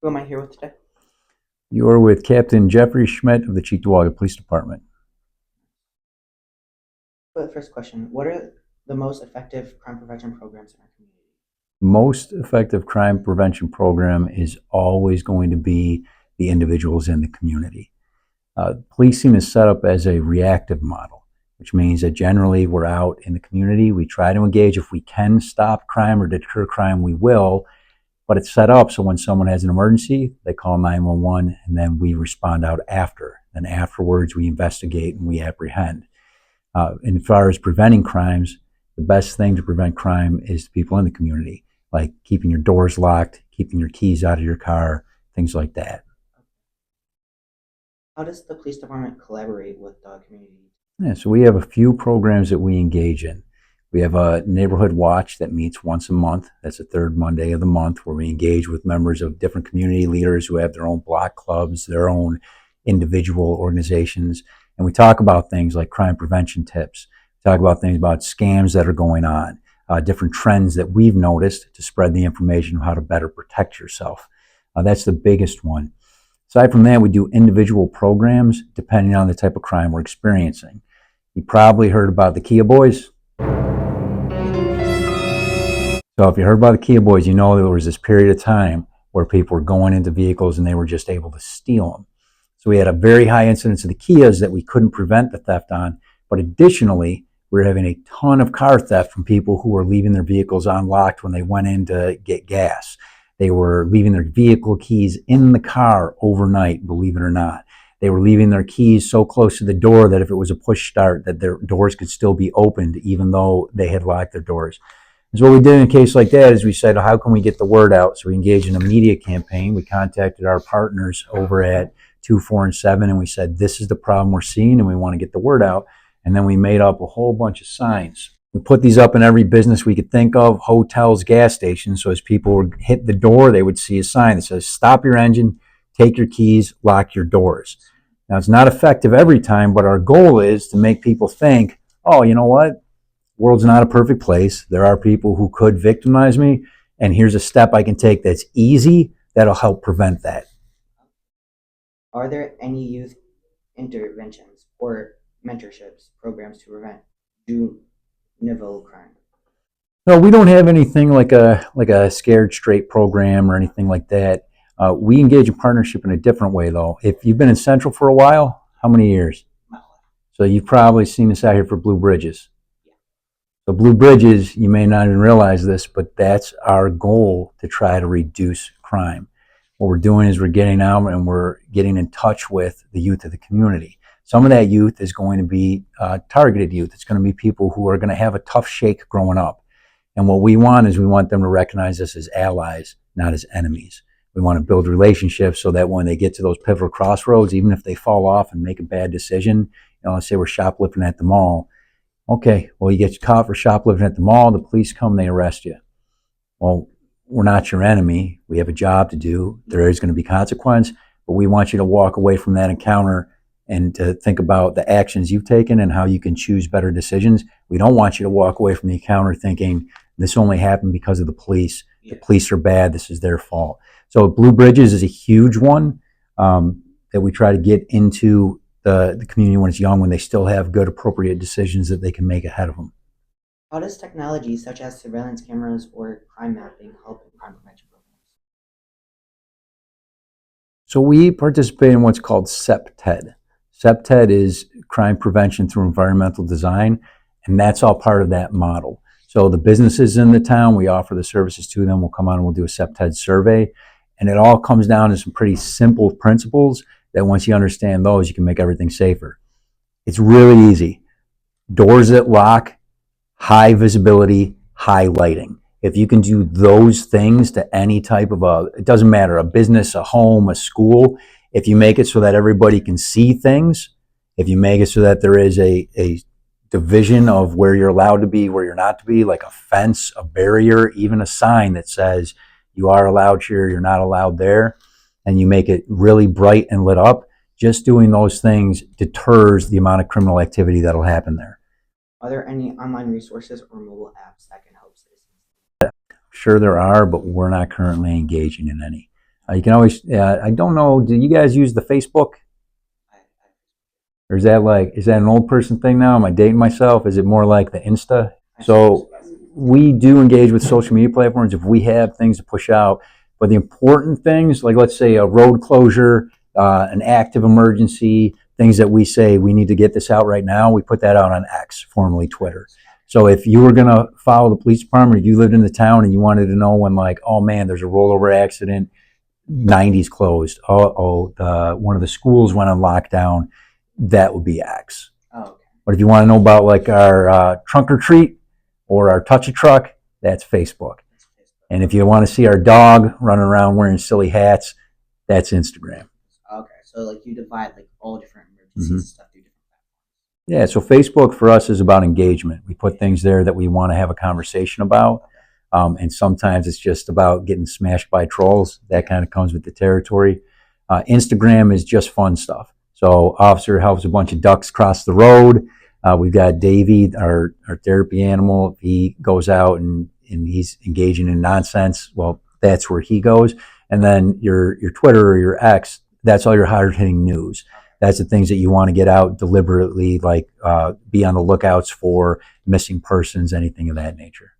Who am I here with today? You're with Captain Jeffrey Schmidt of the Cheektowaga Police Department. For the first question, what are the most effective crime prevention programs in our community? Most effective crime prevention program is always going to be the individuals in the community. Policing is set up as a reactive model, which means that generally we're out in the community. We try to engage. If we can stop crime or deter crime, we will. But it's set up so when someone has an emergency, they call 911 and then we respond out after. And afterwards, we investigate and we apprehend. And as far as preventing crimes, the best thing to prevent crime is the people in the community, like keeping your doors locked, keeping your keys out of your car, things like that. How does the police department collaborate with the community? Yeah, so we have a few programs that we engage in. We have a neighborhood watch that meets once a month. That's the third Monday of the month, where we engage with members of different community leaders who have their own block clubs, their own individual organizations. And we talk about things like crime prevention tips. We talk about things about scams that are going on, different trends that we've noticed to spread the information on how to better protect yourself. That's the biggest one. Aside from that, we do individual programs depending on the type of crime we're experiencing. You probably heard about the Kia Boys. So if you heard about the Kia Boys, you know there was this period of time where people were going into vehicles and they were just able to steal them. So we had a very high incidence of the Kias that we couldn't prevent the theft on, but additionally, we were having a ton of car theft from people who were leaving their vehicles unlocked when they went in to get gas. They were leaving their vehicle keys in the car overnight, believe it or not. They were leaving their keys so close to the door that if it was a push start, that their doors could still be opened even though they had locked their doors. So what we did in a case like that is we said, how can we get the word out? So we engaged in a media campaign. We contacted our partners over at 2, 4, and 7, and we said, this is the problem we're seeing, and we want to get the word out. And then we made up a whole bunch of signs. We put these up in every business we could think of, hotels, gas stations. So as people would hit the door, they would see a sign that says, stop your engine, take your keys, lock your doors. Now, it's not effective every time, but our goal is to make people think, oh, you know what? World's not a perfect place. There are people who could victimize me, and here's a step I can take that's easy that'll help prevent that. Are there any youth interventions or mentorships programs to prevent juvenile crime? No, we don't have anything like a Scared Straight program or anything like that. We engage in partnership in a different way, though. If you've been in Central for a while, how many years? So you've probably seen us out here for Blue Bridges. So Blue Bridges, you may not even realize this, but that's our goal to try to reduce crime. What we're doing is we're getting out and we're getting in touch with the youth of the community. Some of that youth is going to be targeted youth. It's going to be people who are going to have a tough shake growing up. And what we want is we want them to recognize us as allies, not as enemies. We want to build relationships so that when they get to those pivotal crossroads, even if they fall off and make a bad decision, let's say we're shoplifting at the mall. Okay, well, you get caught for shoplifting at the mall, the police come, they arrest you. Well, we're not your enemy. We have a job to do. There is going to be consequence, but we want you to walk away from that encounter and to think about the actions you've taken and how you can choose better decisions. We don't want you to walk away from the encounter thinking this only happened because of the police. The police are bad. This is their fault. So Blue Bridges is a huge one that we try to get into the community when it's young, when they still have good, appropriate decisions that they can make ahead of them. How does technology such as surveillance cameras or crime mapping help in crime prevention programs? So we participate in what's called CPTED. CPTED is crime prevention through environmental design, and that's all part of that model. So the businesses in the town, we offer the services to them. We'll come on and we'll do a CPTED survey, and it all comes down to some pretty simple principles that once you understand those, you can make everything safer. It's really easy. Doors that lock, high visibility, high lighting. If you can do those things to any type of it doesn't matter, a business, a home, a school, if you make it so that everybody can see things, if you make it so that there is a division of where you're allowed to be, where you're not to be, like a fence, a barrier, even a sign that says you are allowed here, you're not allowed there, and you make it really bright and lit up, just doing those things deters the amount of criminal activity that'll happen there. Are there any online resources or mobile apps that can help citizens? Sure there are, but we're not currently engaging in any. You can always. I don't know. Do you guys use the Facebook? Or is that an old person thing now? Am I dating myself? Is it more like the Insta? So we do engage with social media platforms if we have things to push out. But the important things, like let's say a road closure, an active emergency, things that we say we need to get this out right now, we put that out on X, formerly Twitter. So if you were going to follow the police department, or you lived in the town and you wanted to know when, like, oh man, there's a rollover accident, 90s closed, one of the schools went on lockdown, that would be X. Oh, okay. But if you want to know about like our trunk or treat or our touch a truck, that's Facebook. And if you want to see our dog running around wearing silly hats, that's Instagram. Okay, so like you divide like all different emergencies and stuff through different platforms. Yeah, so Facebook for us is about engagement. We put things there that we want to have a conversation about. And sometimes it's just about getting smashed by trolls. That kind of comes with the territory. Instagram is just fun stuff. So officer helps a bunch of ducks cross the road. We've got Davey, our therapy animal. He goes out and he's engaging in nonsense. Well, that's where he goes. And then your Twitter or your X, that's all your hard-hitting news. That's the things that you want to get out deliberately, like be on the lookouts for missing persons, anything of that nature.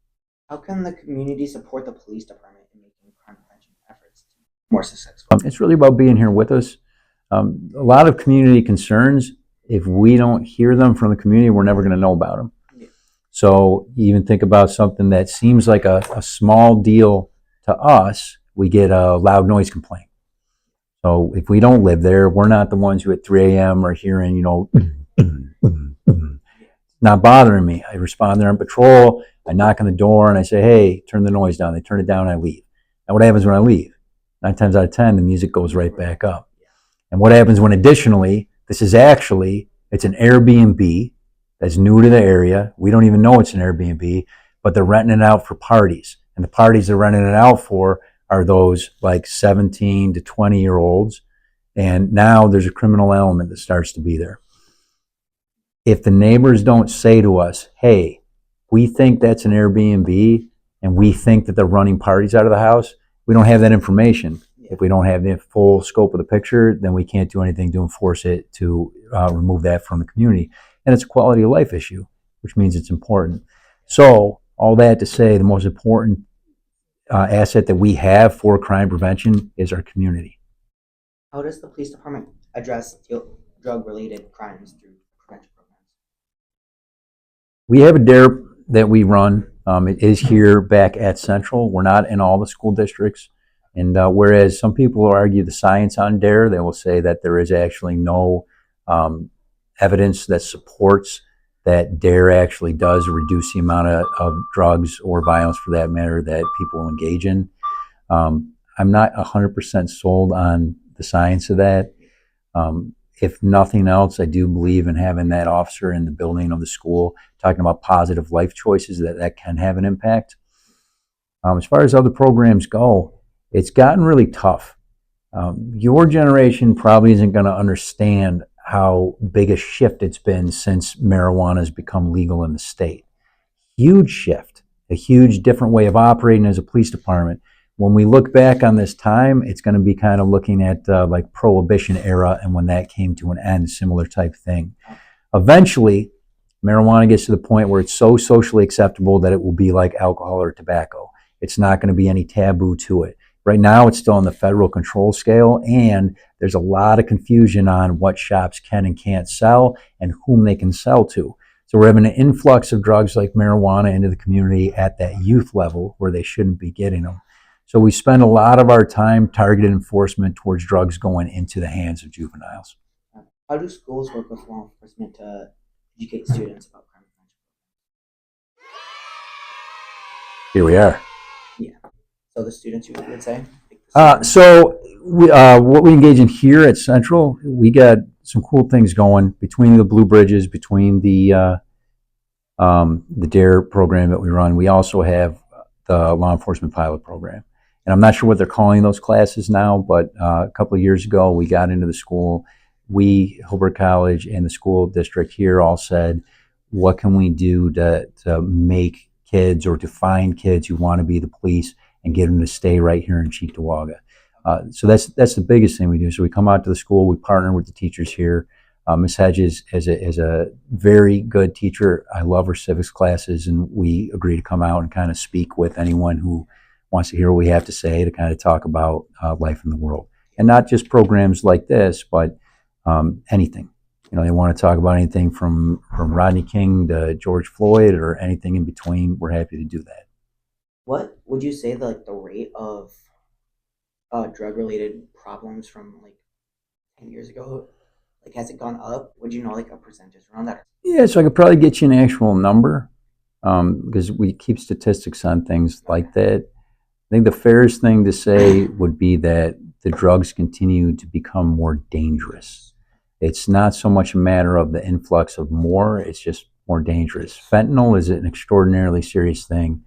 How can the community support the police department in making crime prevention efforts more successful? It's really about being here with us. A lot of community concerns, if we don't hear them from the community, we're never going to know about them. Yeah. So you even think about something that seems like a small deal to us, we get a loud noise complaint. So if we don't live there, we're not the ones who at 3 a.m. are hearing, not bothering me. I respond there on patrol, I knock on the door and I say, hey, turn the noise down. They turn it down and I leave. And what happens when I leave? 9 times out of 10, the music goes right back up. And what happens when additionally, it's an Airbnb that's new to the area. We don't even know it's an Airbnb, but they're renting it out for parties. And the parties they're renting it out for are those like 17 to 20-year-olds. And now there's a criminal element that starts to be there. If the neighbors don't say to us, hey, we think that's an Airbnb and we think that they're running parties out of the house, we don't have that information. If we don't have the full scope of the picture, then we can't do anything to enforce it, to remove that from the community. And it's a quality of life issue, which means it's important. So all that to say, the most important asset that we have for crime prevention is our community. How does the police department address drug-related crimes through prevention programs? We have a DARE that we run. It is here back at Central. We're not in all the school districts. And whereas some people argue the science on DARE, they will say that there is actually no evidence that supports that DARE actually does reduce the amount of drugs or violence, for that matter, that people engage in. I'm not 100% sold on the science of that. If nothing else, I do believe in having that officer in the building of the school talking about positive life choices that can have an impact. As far as other programs go, it's gotten really tough. Your generation probably isn't going to understand how big a shift it's been since marijuana has become legal in the state. Huge shift, a huge different way of operating as a police department. When we look back on this time, it's going to be kind of looking at like Prohibition era and when that came to an end, similar type thing. Eventually, marijuana gets to the point where it's so socially acceptable that it will be like alcohol or tobacco. It's not going to be any taboo to it. Right now, it's still on the federal control scale, and there's a lot of confusion on what shops can and can't sell and whom they can sell to. So we're having an influx of drugs like marijuana into the community at that youth level where they shouldn't be getting them. So we spend a lot of our time targeted enforcement towards drugs going into the hands of juveniles. How do schools work with law enforcement to educate students about crime prevention? Here we are. Yeah. So the students, you would say? What we engage in here at Central, we got some cool things going between the Blue Bridges, between the DARE program that we run. We also have the law enforcement pilot program. And I'm not sure what they're calling those classes now, but a couple of years ago, we got into the school. We, Hillbrook College and the school district here all said, what can we do to make kids or to find kids who want to be the police and get them to stay right here in Cheektowaga? So that's the biggest thing we do. So we come out to the school, we partner with the teachers here. Ms. Hedges is a very good teacher. I love her civics classes, and we agree to come out and kind of speak with anyone who wants to hear what we have to say to kind of talk about life in the world. And not just programs like this, but anything. You know, they want to talk about anything from Rodney King to George Floyd or anything in between. We're happy to do that. What would you say the rate of drug related problems from like 10 years ago? Like, has it gone up? Would you know like a percentage around that? Yeah, so I could probably get you an actual number because we keep statistics on things like that. I think the fairest thing to say would be that the drugs continue to become more dangerous. It's not so much a matter of the influx of more, it's just more dangerous. Fentanyl is an extraordinarily serious thing.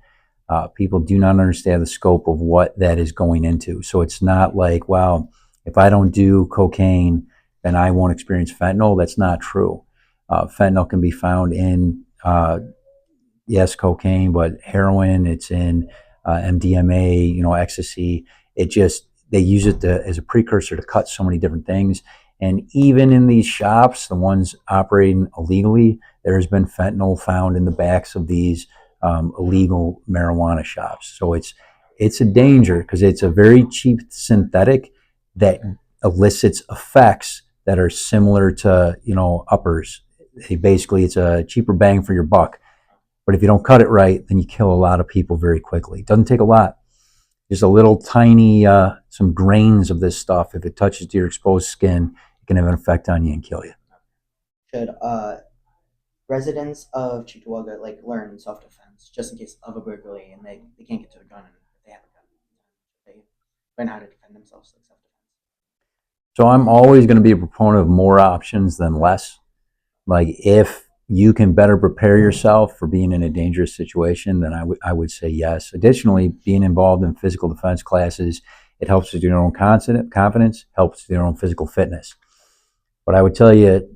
People do not understand the scope of what that is going into. So it's not like, wow, if I don't do cocaine, then I won't experience fentanyl. That's not true. Fentanyl can be found in, yes, cocaine, but heroin, it's in MDMA, you know, ecstasy. It just, they use it as a precursor to cut so many different things. And even in these shops, the ones operating illegally, there has been fentanyl found in the backs of these illegal marijuana shops. So it's a danger because it's a very cheap synthetic that elicits effects that are similar to, you know, uppers. Basically, it's a cheaper bang for your buck. But if you don't cut it right, then you kill a lot of people very quickly. It doesn't take a lot. Just a little tiny, some grains of this stuff. If it touches your exposed skin, it can have an effect on you and kill you. Should residents of Cheektowaga like learn self defense just in case of a burglary and they can't get to a gun and they have a gun? They learn how to defend themselves like self defense. So I'm always going to be a proponent of more options than less. Like if you can better prepare yourself for being in a dangerous situation, then I would say yes. Additionally, being involved in physical defense classes, it helps with your own confidence, helps with your own physical fitness. But I would tell you,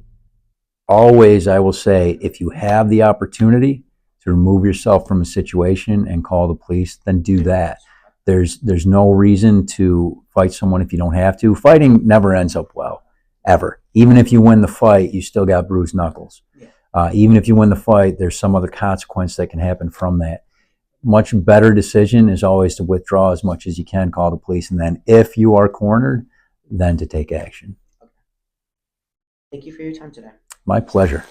always, I will say, if you have the opportunity to remove yourself from a situation and call the police, then do that. There's no reason to fight someone if you don't have to. Fighting never ends up well, ever. Even if you win the fight, you still got bruised knuckles. Even if you win the fight, there's some other consequence that can happen from that. Much better decision is always to withdraw as much as you can, call the police, and then if you are cornered, then to take action. Thank you for your time today. My pleasure.